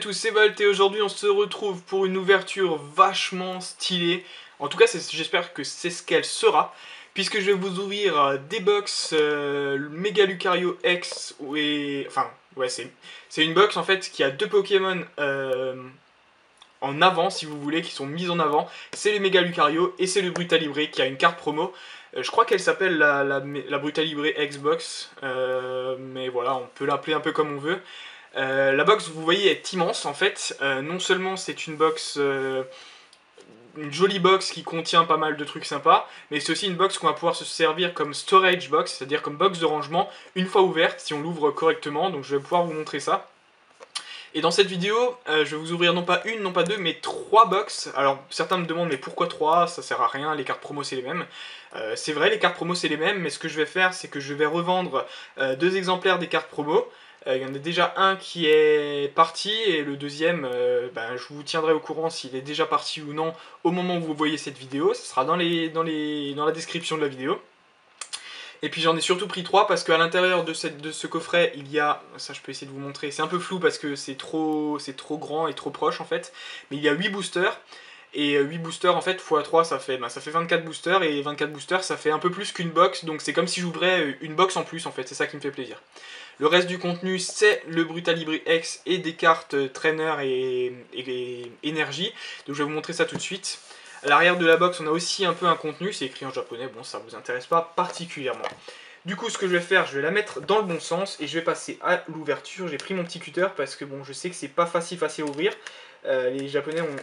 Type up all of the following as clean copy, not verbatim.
tous, c'est Bolt et aujourd'hui on se retrouve pour une ouverture vachement stylée. En tout cas, j'espère que c'est ce qu'elle sera, puisque je vais vous ouvrir des box Mega Lucario X, enfin, ouais, c'est une box en fait qui a deux Pokémon en avant, si vous voulez, qui sont mis en avant. C'est le Mega Lucario et c'est le Brutalibré qui a une carte promo. Je crois qu'elle s'appelle la Brutalibré Xbox, mais voilà, on peut l'appeler un peu comme on veut. La box, vous voyez, est immense en fait. Non seulement c'est une box, une jolie box qui contient pas mal de trucs sympas, mais c'est aussi une box qu'on va pouvoir se servir comme storage box, c'est-à-dire comme box de rangement, une fois ouverte, si on l'ouvre correctement. Donc je vais pouvoir vous montrer ça. Et dans cette vidéo, je vais vous ouvrir non pas une, non pas deux, mais trois box. Alors certains me demandent mais pourquoi trois? Ça sert à rien, les cartes promo c'est les mêmes. C'est vrai, les cartes promo c'est les mêmes, mais ce que je vais faire, c'est que je vais revendre deux exemplaires des cartes promo. Il y en a déjà un qui est parti et le deuxième, je vous tiendrai au courant s'il est déjà parti ou non au moment où vous voyez cette vidéo. Ça sera dans la description de la vidéo. Et puis j'en ai surtout pris 3 parce qu'à l'intérieur de ce coffret, il y a, ça je peux essayer de vous montrer, c'est un peu flou parce que c'est trop grand et trop proche en fait, mais il y a 8 boosters, et 8 boosters en fait x3 ça fait 24 boosters, et 24 boosters ça fait un peu plus qu'une box, donc c'est comme si j'ouvrais une box en plus en fait, c'est ça qui me fait plaisir. Le reste du contenu c'est le Brutalibré X et des cartes trainer et énergie, donc je vais vous montrer ça tout de suite. À l'arrière de la box, on a aussi un peu un contenu, c'est écrit en japonais, bon ça vous intéresse pas particulièrement. Du coup, ce que je vais faire, je vais la mettre dans le bon sens et je vais passer à l'ouverture. J'ai pris mon petit cutter parce que bon, je sais que c'est pas facile à ouvrir. Les japonais ont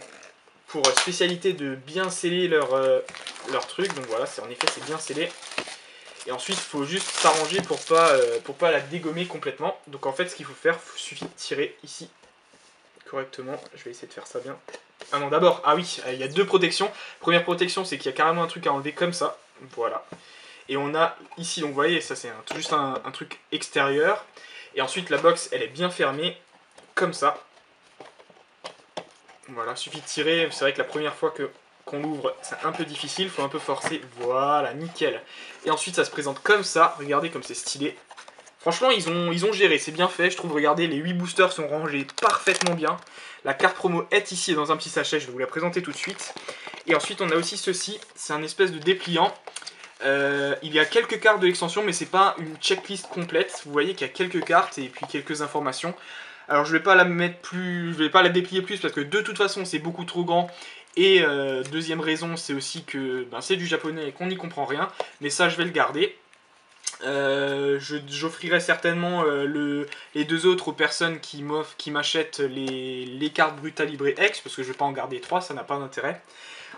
pour spécialité de bien sceller leur truc, donc voilà, en effet c'est bien scellé. Et ensuite, il faut juste s'arranger pour pas la dégommer complètement. Donc en fait, ce qu'il faut faire, il suffit de tirer ici correctement. Je vais essayer de faire ça bien. Ah non, d'abord, ah oui, il y a deux protections. Première protection, c'est qu'il y a carrément un truc à enlever comme ça. Voilà. Et on a ici, donc vous voyez, ça c'est juste un truc extérieur. Et ensuite, la box, elle est bien fermée, comme ça. Voilà, suffit de tirer. C'est vrai que la première fois qu'on l'ouvre, c'est un peu difficile, il faut un peu forcer. Voilà, nickel. Et ensuite, ça se présente comme ça. Regardez comme c'est stylé. Franchement, ils ont géré, c'est bien fait, je trouve. Regardez, les 8 boosters sont rangés parfaitement bien. La carte promo est ici dans un petit sachet, je vais vous la présenter tout de suite. Et ensuite, on a aussi ceci, c'est un espèce de dépliant. Il y a quelques cartes de l'extension, mais c'est pas une checklist complète. Vous voyez qu'il y a quelques cartes et puis quelques informations. Alors, je vais pas la mettre plus, je vais pas la déplier plus parce que de toute façon, c'est beaucoup trop grand. Et deuxième raison, c'est aussi que c'est du japonais et qu'on n'y comprend rien. Mais ça, je vais le garder. J'offrirai certainement les deux autres aux personnes qui m'achètent les cartes Brutalibré X, parce que je vais pas en garder 3, ça n'a pas d'intérêt.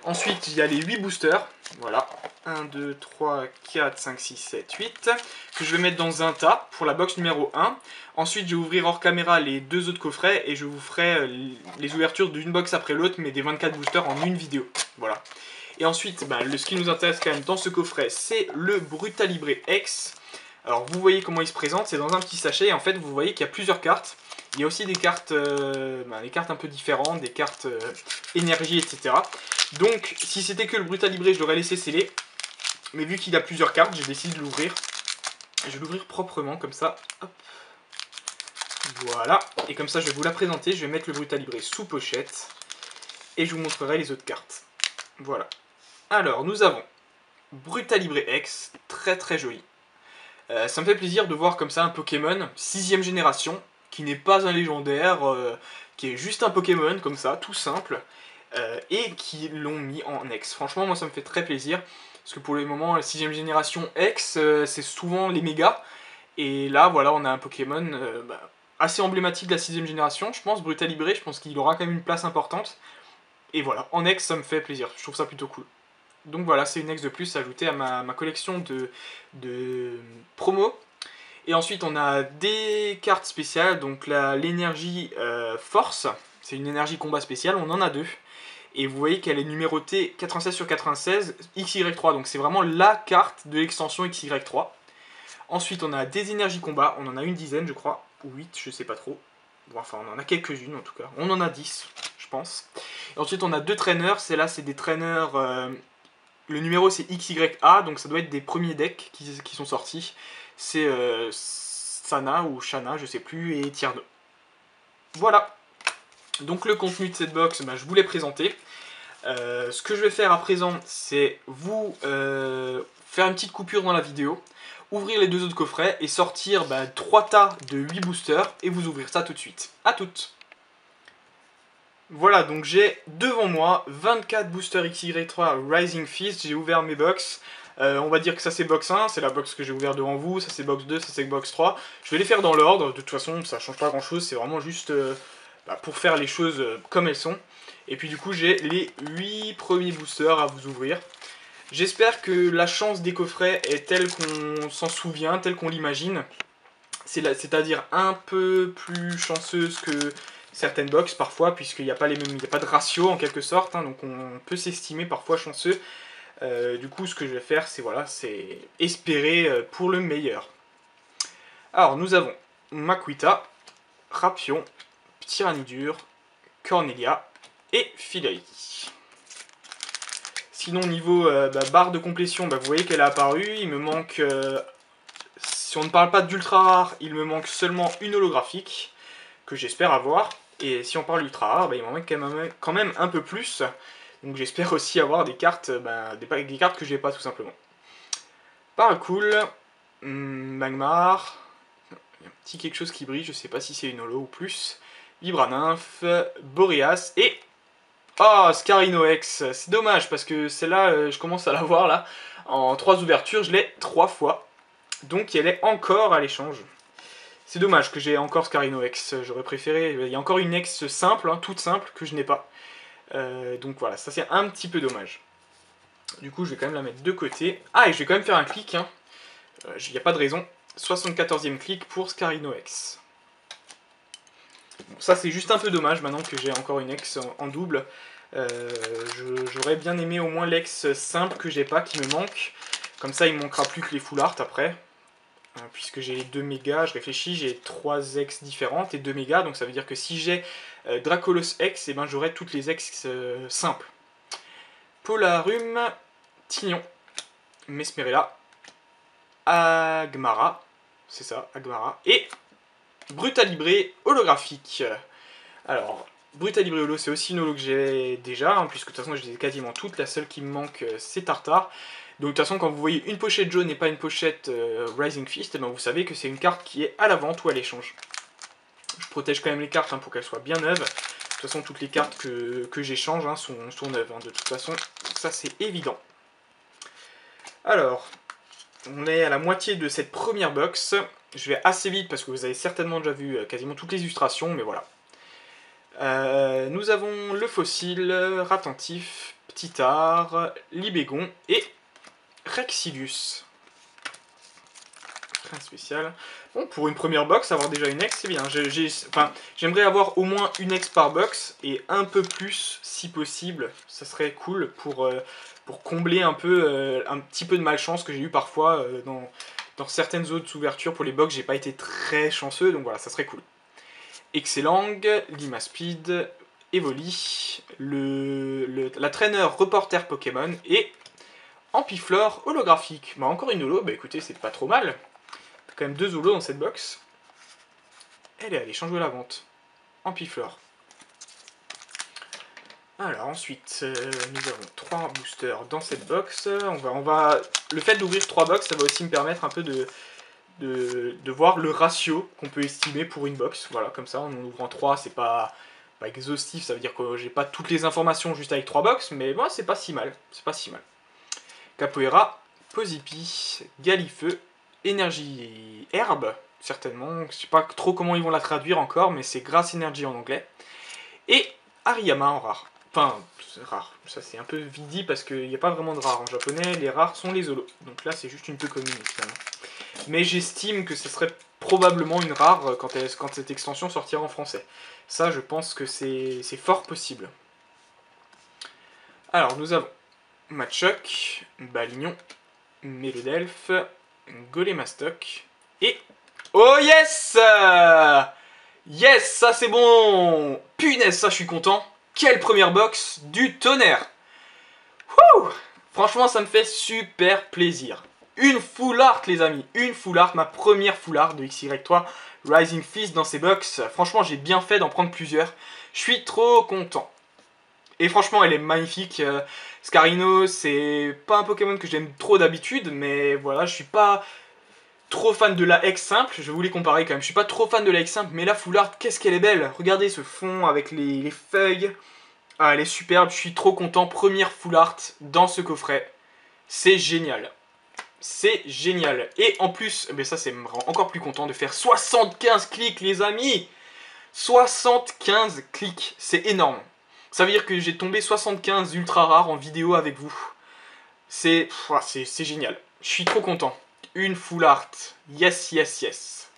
Ensuite, il y a les 8 boosters, voilà, 1, 2, 3, 4, 5, 6, 7, 8, que je vais mettre dans un tas pour la box numéro 1. Ensuite, je vais ouvrir hors caméra les deux autres coffrets et je vous ferai les ouvertures d'une box après l'autre, mais des 24 boosters en une vidéo, voilà. Et ensuite, ce qui nous intéresse quand même dans ce coffret, c'est le Brutalibré X. Alors vous voyez comment il se présente, c'est dans un petit sachet, et en fait vous voyez qu'il y a plusieurs cartes. Il y a aussi des cartes un peu différentes, des cartes énergie, etc. Donc si c'était que le Brutalibré, je l'aurais laissé sceller. Mais vu qu'il a plusieurs cartes, j'ai décidé de l'ouvrir. Je vais l'ouvrir proprement, comme ça. Hop. Voilà, et comme ça je vais vous la présenter, je vais mettre le Brutalibré sous pochette. Et je vous montrerai les autres cartes. Voilà. Alors, nous avons Brutalibré X, très très joli. Ça me fait plaisir de voir comme ça un Pokémon 6ème génération, qui n'est pas un légendaire, qui est juste un Pokémon comme ça, tout simple, et qui l'ont mis en X. Franchement, moi ça me fait très plaisir, parce que pour le moment, la 6ème génération X, c'est souvent les mégas, et là, voilà, on a un Pokémon assez emblématique de la 6ème génération, je pense, Brutalibré, je pense qu'il aura quand même une place importante, et voilà, en X, ça me fait plaisir, je trouve ça plutôt cool. Donc voilà, c'est une X de plus ajoutée à ma collection de promos. Et ensuite, on a des cartes spéciales. Donc l'énergie force, c'est une énergie combat spéciale, on en a deux. Et vous voyez qu'elle est numérotée 96 sur 96, XY3. Donc c'est vraiment la carte de l'extension XY3. Ensuite, on a des énergies combat, on en a une dizaine, je crois, ou 8, je sais pas trop. Bon, enfin, on en a quelques-unes en tout cas. On en a 10, je pense. Et ensuite, on a deux traîneurs. Celles-là, c'est des traîneurs... Le numéro c'est XYA, donc ça doit être des premiers decks qui sont sortis. C'est Sana ou Shana, je sais plus, et Tierno. Voilà. Donc le contenu de cette box, je vous l'ai présenté. Ce que je vais faire à présent, c'est vous faire une petite coupure dans la vidéo, ouvrir les deux autres coffrets et sortir 3 tas de 8 boosters et vous ouvrir ça tout de suite. A toutes. Voilà, donc j'ai devant moi 24 boosters XY3 Rising Fist, j'ai ouvert mes box. On va dire que ça c'est box 1, c'est la box que j'ai ouvert devant vous, ça c'est box 2, ça c'est box 3. Je vais les faire dans l'ordre, de toute façon ça change pas grand chose, c'est vraiment juste pour faire les choses comme elles sont. Et puis du coup j'ai les 8 premiers boosters à vous ouvrir. J'espère que la chance des coffrets est telle qu'on s'en souvient, telle qu'on l'imagine. C'est-à-dire un peu plus chanceuse que certaines box parfois, puisqu'il n'y a pas de ratio en quelque sorte, hein, donc on peut s'estimer parfois chanceux. Du coup, ce que je vais faire, c'est espérer pour le meilleur. Alors, nous avons Makuita, Rapion, Tyranidur, Cornelia et Philae. Sinon, niveau barre de complétion, vous voyez qu'elle a apparu. Il me manque, si on ne parle pas d'ultra rare, il me manque seulement une holographique, que j'espère avoir. Et si on parle d'ultra rare, il m'en manque quand même un peu plus. Donc j'espère aussi avoir des cartes, des cartes que j'ai pas tout simplement. Paracool, Magmar, il y a un petit quelque chose qui brille, je sais pas si c'est une holo ou plus. Vibranymph, Boreas et... Oh, Scarinox, c'est dommage parce que celle-là, je commence à la voir là. En 3 ouvertures, je l'ai 3 fois. Donc elle est encore à l'échange. C'est dommage que j'ai encore Scarinox, j'aurais préféré... Il y a encore une ex simple, hein, toute simple, que je n'ai pas. Donc voilà, ça c'est un petit peu dommage. Du coup, je vais quand même la mettre de côté. Ah, et je vais quand même faire un clic, hein. Il n'y a pas de raison. 74e clic pour Scarinox. Bon, ça c'est juste un peu dommage maintenant que j'ai encore une ex en double. J'aurais bien aimé au moins l'ex simple que j'ai pas, qui me manque. Comme ça, il me manquera plus que les full art après. Puisque j'ai les 2 mégas, je réfléchis, j'ai 3 ex différentes et 2 mégas. Donc ça veut dire que si j'ai Dracolos X, j'aurai toutes les ex simples. Polarum, Tignon, Mesmerella, Agmara, c'est ça, Agmara, et Brutalibré holographique. Alors, Brutalibré holo, c'est aussi une holo que j'ai déjà, puisque de toute façon je les ai quasiment toutes, la seule qui me manque c'est Tartare. Donc de toute façon quand vous voyez une pochette jaune et pas une pochette Rising Fist, vous savez que c'est une carte qui est à la vente ou à l'échange. Je protège quand même les cartes pour qu'elles soient bien neuves. De toute façon, toutes les cartes que j'échange sont neuves. De toute façon, ça c'est évident. Alors, on est à la moitié de cette première box. Je vais assez vite parce que vous avez certainement déjà vu quasiment toutes les illustrations, mais voilà. Nous avons le fossile, Ratentif, Ptitard, Libégon et Rexilius. Rien de spécial. Bon, pour une première box, avoir déjà une ex, c'est bien. J'aimerais avoir au moins une ex par box, et un peu plus, si possible. Ça serait cool pour combler un petit peu de malchance que j'ai eu parfois dans certaines autres ouvertures. Pour les box, j'ai pas été très chanceux, donc voilà, ça serait cool. Excellang, Limaspeed, Evoli, la trainer reporter Pokémon, et Ampiflore holographique. Encore une holo, écoutez, c'est pas trop mal. Quand même 2 holos dans cette box. Elle est à l'échange ou à la vente. Ampiflore. Alors ensuite, nous avons 3 boosters dans cette box. Le fait d'ouvrir 3 box, ça va aussi me permettre un peu de voir le ratio qu'on peut estimer pour une box. Voilà, comme ça, en ouvrant 3, c'est pas exhaustif, ça veut dire que j'ai pas toutes les informations juste avec 3 box, mais bon, c'est pas si mal. C'est pas si mal. Capoeira, Posipi, Galifeu, Énergie Herbe, certainement. Je sais pas trop comment ils vont la traduire encore, mais c'est Grass Energy en anglais. Et Hariyama en rare. Enfin, c'est rare. Ça c'est un peu vite dit parce qu'il n'y a pas vraiment de rare en japonais. Les rares sont les holos. Donc là c'est juste une peu commune finalement. Mais j'estime que ce serait probablement une rare quand cette extension sortira en français. Ça je pense que c'est fort possible. Alors nous avons Machoke, Balignon, Mélodelph, Golémastoc et... Oh yes! Yes, ça c'est bon! Punaise, ça je suis content! Quelle première box du tonnerre! Wouh! Franchement, ça me fait super plaisir. Une full art, les amis, une full art, ma première full art de XY3 Rising Fist dans ces box. Franchement, j'ai bien fait d'en prendre plusieurs. Je suis trop content. Et franchement, elle est magnifique. Scarino, c'est pas un Pokémon que j'aime trop d'habitude, mais voilà, je suis pas trop fan de la X simple. Je vais vous les comparer quand même. Je suis pas trop fan de la X simple, mais la Full Art, qu'est-ce qu'elle est belle. Regardez ce fond avec les feuilles. Ah, elle est superbe, je suis trop content. Première Full Art dans ce coffret. C'est génial. C'est génial. Et en plus, ça, c'est me rend encore plus content de faire 75 clics, les amis. 75 clics, c'est énorme. Ça veut dire que j'ai tombé 75 ultra rares en vidéo avec vous. C'est génial. Je suis trop content. Une full art. Yes, yes, yes.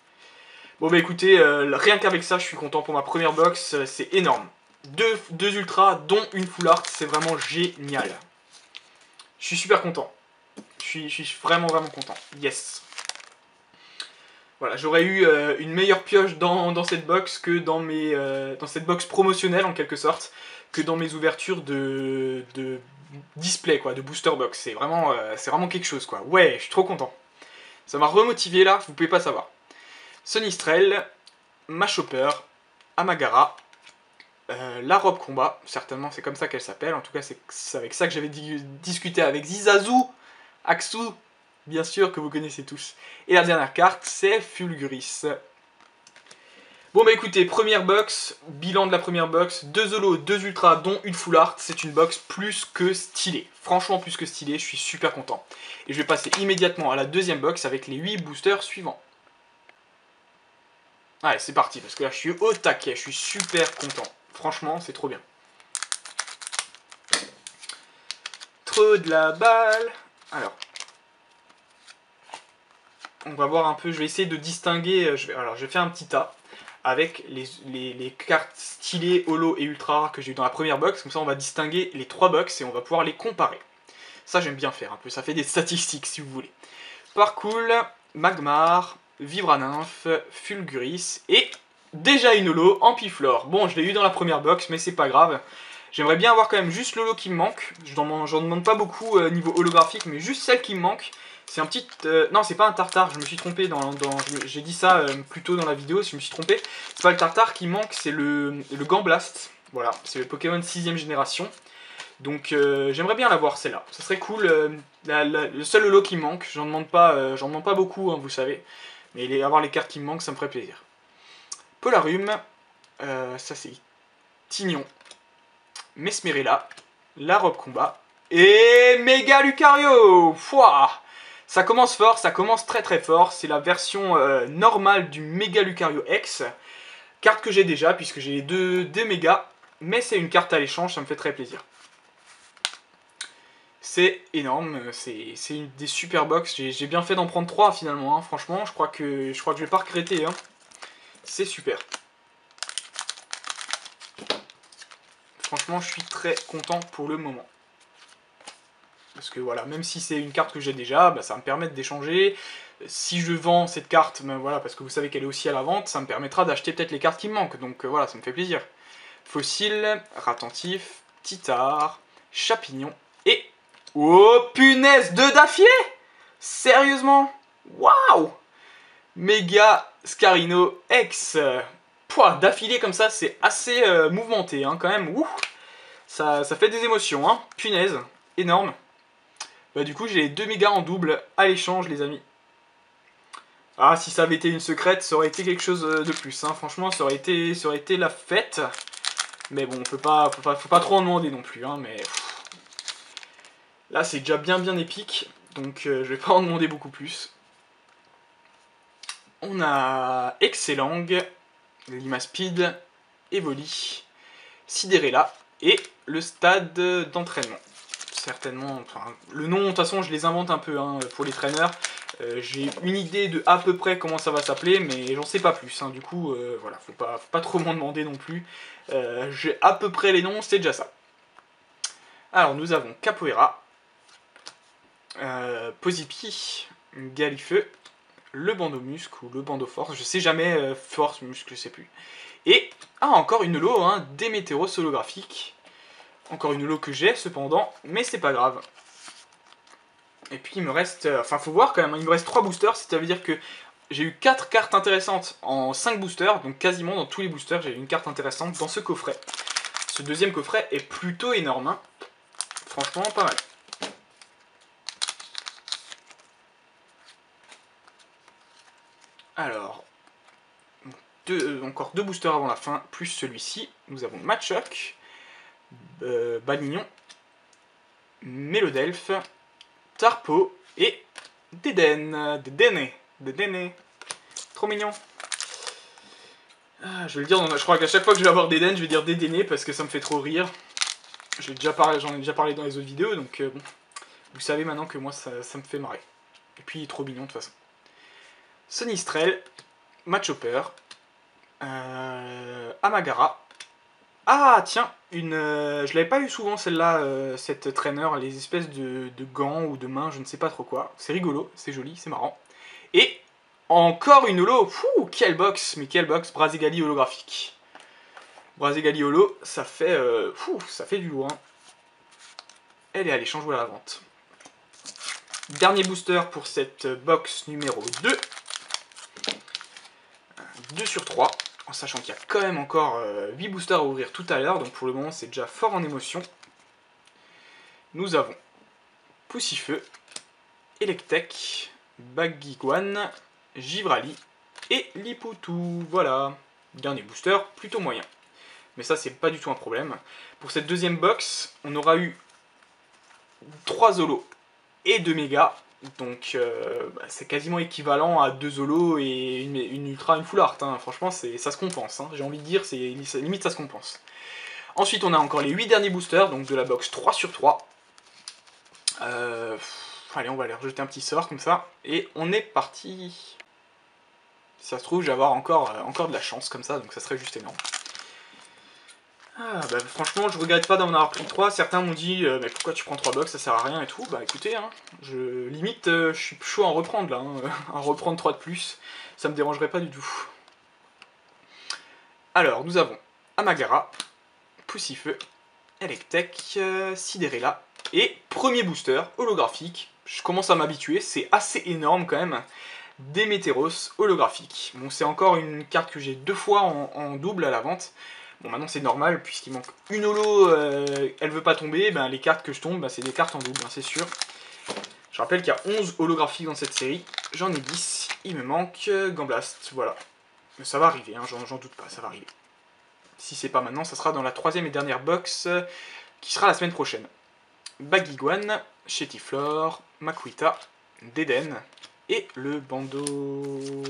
Bon bah écoutez, rien qu'avec ça, je suis content pour ma première box. C'est énorme. Deux ultras, dont une full art. C'est vraiment génial. Je suis super content. Je suis vraiment, vraiment content. Yes. Voilà, j'aurais eu une meilleure pioche dans cette box que dans cette box promotionnelle en quelque sorte, que dans mes ouvertures de display, quoi, de booster box. C'est vraiment quelque chose, quoi. Ouais, je suis trop content. Ça m'a remotivé là, vous pouvez pas savoir. Sonistrel, Machopper, Amagara, la robe combat, certainement c'est comme ça qu'elle s'appelle, en tout cas c'est avec ça que j'avais discuté avec Zizazu, Aksu, bien sûr que vous connaissez tous. Et la dernière carte, c'est Fulguris. Bon bah écoutez, première box, bilan de la première box, 2 holos, 2 ultras, dont une full art, c'est une box plus que stylée. Franchement plus que stylée, je suis super content. Et je vais passer immédiatement à la deuxième box avec les 8 boosters suivants. Allez, c'est parti, parce que là je suis au taquet, je suis super content. Franchement, c'est trop bien. Trop de la balle. Alors, on va voir un peu, je vais essayer de distinguer, je vais faire un petit tas avec les cartes stylées, holo et ultra rares que j'ai eu dans la première box, comme ça on va distinguer les 3 box et on va pouvoir les comparer. Ça j'aime bien faire un peu, ça fait des statistiques si vous voulez. Parcool, Magmar, Vibra-Nymph, Fulguris et déjà une holo, Ampiflore. Bon, je l'ai eu dans la première box, mais c'est pas grave. J'aimerais bien avoir quand même juste l'holo qui me manque. J'en demande pas beaucoup niveau holographique, mais juste celle qui me manque. C'est un petit... non, c'est pas un tartare, je me suis trompé j'ai dit ça plus tôt dans la vidéo, je me suis trompé. C'est pas le tartare qui manque, c'est le Gambblast. Voilà, c'est le Pokémon 6ème génération. Donc j'aimerais bien l'avoir celle-là. Ça serait cool. Le seul holo qui me manque, j'en demande pas beaucoup, hein, vous savez. Mais avoir les cartes qui me manquent, ça me ferait plaisir. Polarum, ça c'est Tignon, Mesmerella, la robe combat et Méga Lucario. Pouah, ça commence fort, ça commence très très fort. C'est la version normale du Méga Lucario X. Carte que j'ai déjà, puisque j'ai les deux mégas. Mais c'est une carte à l'échange, ça me fait très plaisir. C'est énorme, c'est une des super box. J'ai bien fait d'en prendre 3 finalement, hein. Franchement, je crois que je vais pas regretter, hein. C'est super. Franchement, je suis très content pour le moment. Parce que voilà, même si c'est une carte que j'ai déjà, bah, ça va me permettre d'échanger. Si je vends cette carte, ben voilà, parce que vous savez qu'elle est aussi à la vente, ça me permettra d'acheter peut-être les cartes qui me manquent. Donc voilà, ça me fait plaisir. Fossile, Ratentif, Titard, Chapignon et... Oh punaise, 2 d'affilée! Sérieusement? Waouh! Méga Scarino X. Pouah, d'affilée comme ça, c'est assez mouvementé, hein, quand même. Ouh, ça fait des émotions, hein. Punaise, énorme. Bah du coup, j'ai les 2 mégas en double à l'échange, les amis. Ah, si ça avait été une secrète, ça aurait été quelque chose de plus, hein. Franchement, ça aurait été la fête. Mais bon, faut pas trop en demander non plus, hein, mais... Là, c'est déjà bien épique, donc je vais pas en demander beaucoup plus. On a Excellang, Limaspeed, Evoli, Sidérella et le stade d'entraînement. Certainement, enfin, le nom, de toute façon, je les invente un peu, hein, pour les traîneurs. J'ai une idée de à peu près comment ça va s'appeler, mais j'en sais pas plus, hein. Du coup, voilà, faut pas trop m'en demander non plus. J'ai à peu près les noms, c'est déjà ça. Alors, nous avons Capoeira, Posipi, Galifeu, le Bandomusque ou le Bandoforce, je sais jamais, Force, Muscle, je sais plus. Et, encore une holo, hein, Démétéros holographique. Encore une holo que j'ai cependant, mais c'est pas grave. Et puis il me reste, enfin faut voir quand même, il me reste 3 boosters, ça veut dire que j'ai eu 4 cartes intéressantes en 5 boosters, donc quasiment dans tous les boosters j'ai eu une carte intéressante dans ce coffret. Ce deuxième coffret est plutôt énorme, hein. Franchement pas mal. Alors, encore 2 boosters avant la fin, plus celui-ci. Nous avons Machoc, Balignon, Mélodelphe, Tarpo et Dedenne. Trop mignon. Ah, je vais le dire, je crois qu'à chaque fois que je vais avoir Dedenne, je vais dire Dédéné parce que ça me fait trop rire. J'en ai déjà parlé dans les autres vidéos, donc bon, vous savez maintenant que moi ça me fait marrer. Et puis il est trop mignon de toute façon. Sonistrel, Machopper, Amagara. Ah tiens, je l'avais pas eu souvent celle-là, cette trainer, les espèces de gants ou de mains, je ne sais pas trop quoi. C'est rigolo, c'est joli, c'est marrant. Et encore une holo. Fouh, quelle box, mais quelle box. Brazegali holographique. Brazegali holo, ça fait, ça fait du lourd. Hein. Elle est à l'échange ou à la vente. Dernier booster pour cette box numéro 2. 2 sur 3. En sachant qu'il y a quand même encore 8 boosters à ouvrir tout à l'heure. Donc pour le moment, c'est déjà fort en émotion. Nous avons Poussifeu, Electek, Baguiguane, Givrali et Liputu. Voilà. Dernier booster, plutôt moyen. Mais ça, c'est pas du tout un problème. Pour cette deuxième box, on aura eu 3 Zolos et 2 mégas. Donc c'est quasiment équivalent à 2 Zolos et une Ultra, une Full Art. Hein. Franchement, ça se compense. Hein. J'ai envie de dire, limite ça se compense. Ensuite, on a encore les 8 derniers boosters, donc de la box 3 sur 3. Allez, on va aller rejeter un petit sort comme ça. Et on est parti. Si ça se trouve, je vais avoir encore de la chance comme ça, donc ça serait juste énorme. Ah, bah, franchement, je regrette pas d'en avoir pris 3. Certains m'ont dit, mais pourquoi tu prends 3 box, ça sert à rien et tout. Bah écoutez, hein, limite, je suis chaud à en reprendre là. Hein, à en reprendre 3 de plus, ça me dérangerait pas du tout. Alors, nous avons Amagara, Poussifeu, Electek, Sidérella et premier booster holographique. Je commence à m'habituer, c'est assez énorme quand même. Démétéros holographique. Bon, c'est encore une carte que j'ai 2 fois en double à la vente. Bon, maintenant c'est normal, puisqu'il manque une holo, elle veut pas tomber, ben, les cartes que je tombe, ben, c'est des cartes en double, hein, c'est sûr. Je rappelle qu'il y a 11 holographiques dans cette série, j'en ai 10, il me manque Gamblast, voilà. Mais ça va arriver, hein, j'en doute pas, ça va arriver. Si c'est pas maintenant, ça sera dans la 3e et dernière box, qui sera la semaine prochaine. Baguiguane, Chétiflore, Makuita, Deden, et le Bandeau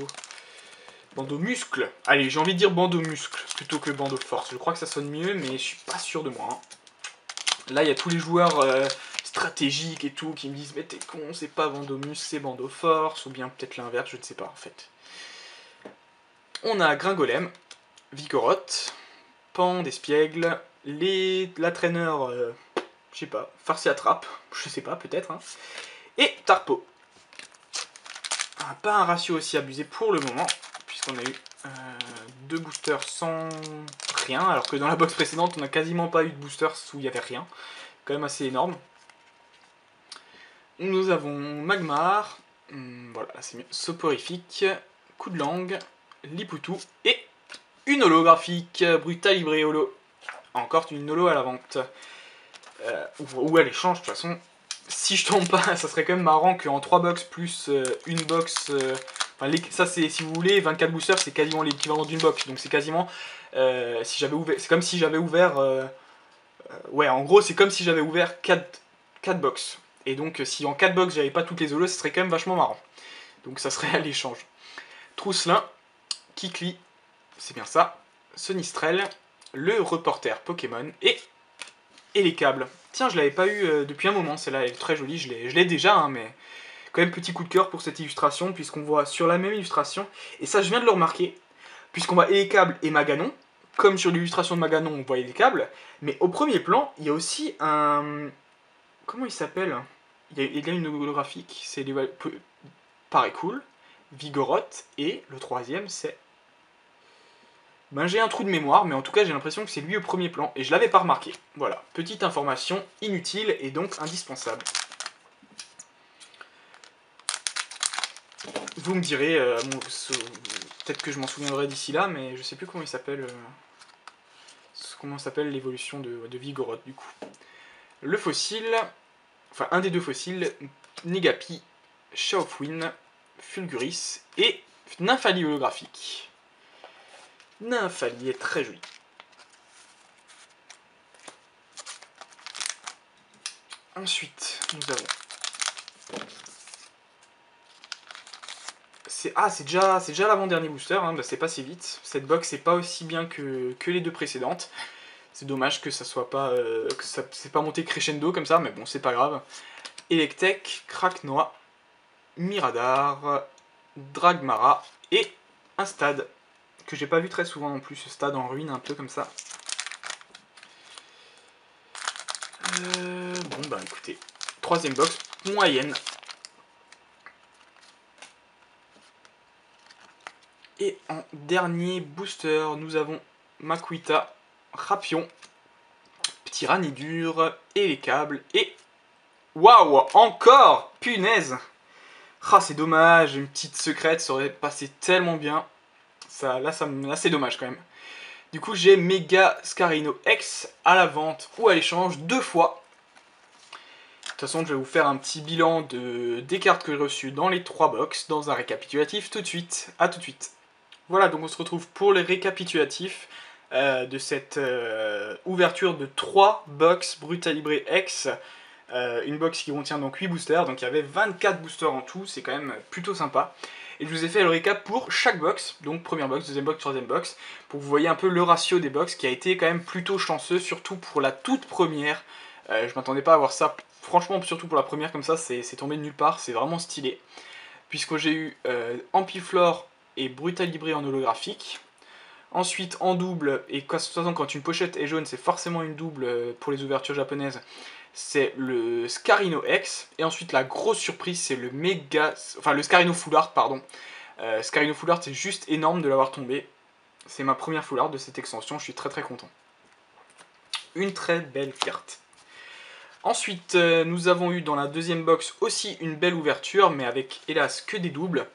muscle. Allez, j'ai envie de dire bandeau muscle plutôt que bandeau force. Je crois que ça sonne mieux, mais je suis pas sûr de moi. Hein. Là, il y a tous les joueurs stratégiques et tout qui me disent mais t'es con, c'est pas bandeau muscle, c'est bandeau force, ou bien peut-être l'inverse, je ne sais pas en fait. On a Gringolem, Vigoroth, Pan d'Espiègle, la traîneur, je sais pas, Farci Attrape, je sais pas, peut-être, hein, et Tarpo. Pas un ratio aussi abusé pour le moment, puisqu'on a eu 2 boosters sans rien, alors que dans la box précédente, on n'a quasiment pas eu de boosters où il n'y avait rien. Quand même assez énorme. Nous avons Magmar, voilà, c'est mieux, Soporifique, Coup de langue, Liputu et une holographique, Brutal Libré Holo. Encore une holo à la vente. Ou à l'échange, de toute façon. Si je tombe pas, ça serait quand même marrant qu'en 3 box plus une box... ça c'est, si vous voulez, 24 boosters, c'est quasiment l'équivalent d'une box. Donc c'est quasiment... si j'avais ouvert... C'est comme si j'avais ouvert... ouais, en gros, c'est comme si j'avais ouvert 4 box. Et donc, si en 4 box, j'avais pas toutes les holos, ce serait quand même vachement marrant. Donc ça serait à l'échange. Trousselin, Kikli, c'est bien ça, Sonistrel, le reporter Pokémon et les câbles. Tiens, je l'avais pas eu depuis un moment, celle-là, elle est très jolie, je l'ai déjà, hein, mais quand même petit coup de cœur pour cette illustration, puisqu'on voit sur la même illustration, et ça je viens de le remarquer, puisqu'on voit les câbles et Maganon, comme sur l'illustration de Maganon on voyait les câbles, mais au premier plan, il y a aussi un... Comment il s'appelle ? Il y a une holographique, c'est les... Paraît cool, Vigoroth, et le troisième c'est... Ben, j'ai un trou de mémoire, mais en tout cas j'ai l'impression que c'est lui au premier plan, et je l'avais pas remarqué. Voilà, petite information inutile et donc indispensable. Vous me direz, peut-être que je m'en souviendrai d'ici là, mais je sais plus comment il s'appelle. Comment s'appelle l'évolution de Vigoroth du coup. Le fossile, enfin un des deux fossiles, Negapi, Shaofwin, Fulguris et Nymphalie holographique. Nymphalie est très jolie. Ensuite, nous avons... c'est déjà l'avant-dernier booster, hein, bah c'est passé vite. Cette box n'est pas aussi bien que les deux précédentes. C'est dommage que ça soit pas... que ça c'est pas monté crescendo comme ça, mais bon, c'est pas grave. Electek, Kraknoa, Miradar, Dragmara et un stade que j'ai pas vu très souvent non plus, ce stade en ruine un peu comme ça. Bon bah écoutez, troisième box, moyenne. Et en dernier booster, nous avons Makuita, Rapion, Petit Ranidur, et les câbles, et... Waouh, encore! Punaise! Ah, c'est dommage, une petite secrète, ça aurait passé tellement bien. Là, c'est dommage quand même. Du coup, j'ai Mega Scarino X à la vente ou à l'échange 2 fois. De toute façon, je vais vous faire un petit bilan des cartes que j'ai reçues dans les 3 box, dans un récapitulatif tout de suite. A tout de suite. Voilà, donc on se retrouve pour les récapitulatifs de cette ouverture de 3 box Brutalibré X. Une box qui contient donc 8 boosters, donc il y avait 24 boosters en tout, c'est quand même plutôt sympa. Et je vous ai fait le récap pour chaque box, donc première box, deuxième box, troisième box, pour que vous voyez un peu le ratio des box qui a été quand même plutôt chanceux, surtout pour la toute première. Je m'attendais pas à voir ça, franchement, surtout pour la première comme ça, c'est tombé de nulle part, c'est vraiment stylé. Puisque j'ai eu Ampiflore et Brutalibré en holographique. Ensuite, en double, et de toute façon, quand une pochette est jaune, c'est forcément une double pour les ouvertures japonaises. C'est le Scarino X. Et ensuite, la grosse surprise, c'est le le Scarino Full Art, pardon. Scarino Full Art, c'est juste énorme de l'avoir tombé. C'est ma première Full Art de cette extension, je suis très très content. Une très belle carte. Ensuite, nous avons eu dans la deuxième box aussi une belle ouverture, mais avec hélas que des doubles,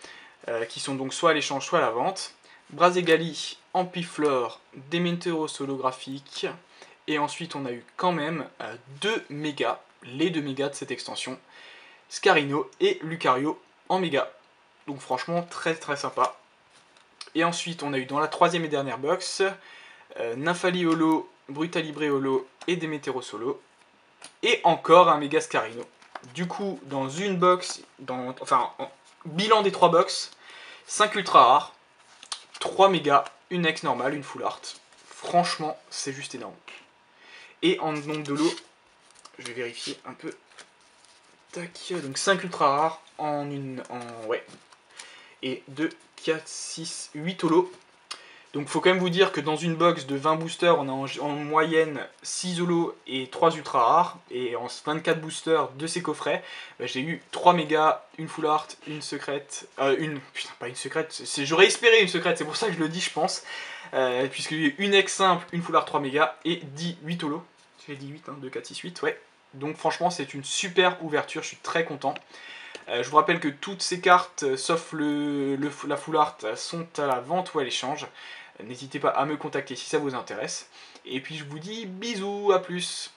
qui sont donc soit à l'échange, soit à la vente. Brazegali, Ampiflore, Dementeros holographique, et ensuite on a eu quand même 2 mégas, les 2 mégas de cette extension, Scarino et Lucario en méga. Donc franchement très très sympa. Et ensuite on a eu dans la troisième et dernière box, Nymphalie holo, Brutalibré holo et Dementeros holo. Et encore un méga Scarino. Du coup, dans une box, enfin, bilan des 3 box, 5 ultra rares, 3 mégas, une ex normale, une full art. Franchement, c'est juste énorme. Et en nombre de lots, je vais vérifier un peu. Tac, donc 5 ultra rares ouais. Et 2, 4, 6, 8 holos. Donc faut quand même vous dire que dans une box de 20 boosters, on a en moyenne 6 holos et 3 ultra rares. Et en 24 boosters de ces coffrets, bah, j'ai eu 3 mégas, une full art, une secrète. Putain, pas une secrète, j'aurais espéré une secrète, c'est pour ça que je le dis, je pense. Puisque j'ai eu une ex simple, une full art 3 mégas et 8 holos. J'ai dit 8, hein, 2, 4, 6, 8, ouais. Donc franchement, c'est une super ouverture, je suis très content. Je vous rappelle que toutes ces cartes, sauf la full art, sont à la vente ou à l'échange. N'hésitez pas à me contacter si ça vous intéresse. Et puis je vous dis bisous, à plus.